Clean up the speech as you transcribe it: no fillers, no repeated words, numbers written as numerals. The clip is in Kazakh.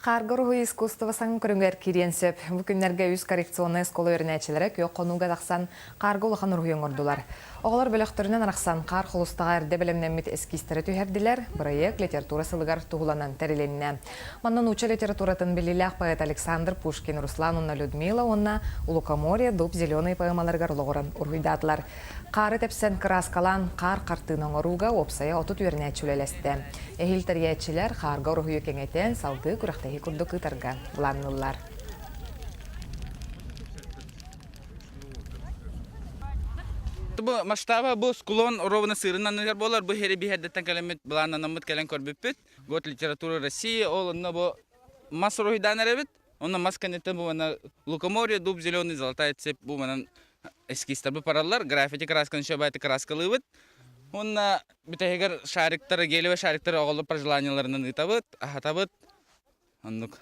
Қарғырғы искусствосан көріңгер кирен сөп. Бүкіндерге үз коррекционный скола өрінәчілері көй қонуға дақсан қарғы ұлыған ұрғын ордылар. Оғылар бөліқтерінен арақсан қар құлыстаға әрді білімнемет эскистері түйерділер. Проект литература сылығар тұғыланан тәріленіне. Маннан уча литературатын біліліғ поэт Александр Пушкин, Руслан, онна Людмила, онна Улукоморье, дуб зеленый поэмаларғар лоғырын ұрғыдадылар. Қары тепсен краскалан қар қартының оруға опсая отут өрінәчілелесті. Эхилтериячилер қарғы ұрғы кеңетен салды күріқтегі күрді күтіргі бұланылар. Бу масштаба бу склон ровно сырынан нер болар бу хери бихедден калемет блананамыт келен көрбүппүт. Год литература России ол бу мас рухидан эребит. Онна масканете бу мана Лукоморье, дуб зеленый, золотая цепь бу мана эскистер бу параллар, граффити красканы шөбайты краскалыбыт. Онна битегер шариктары келебе шариктары оголу пожеланияларынан ытабыт, ахатабыт. Оннук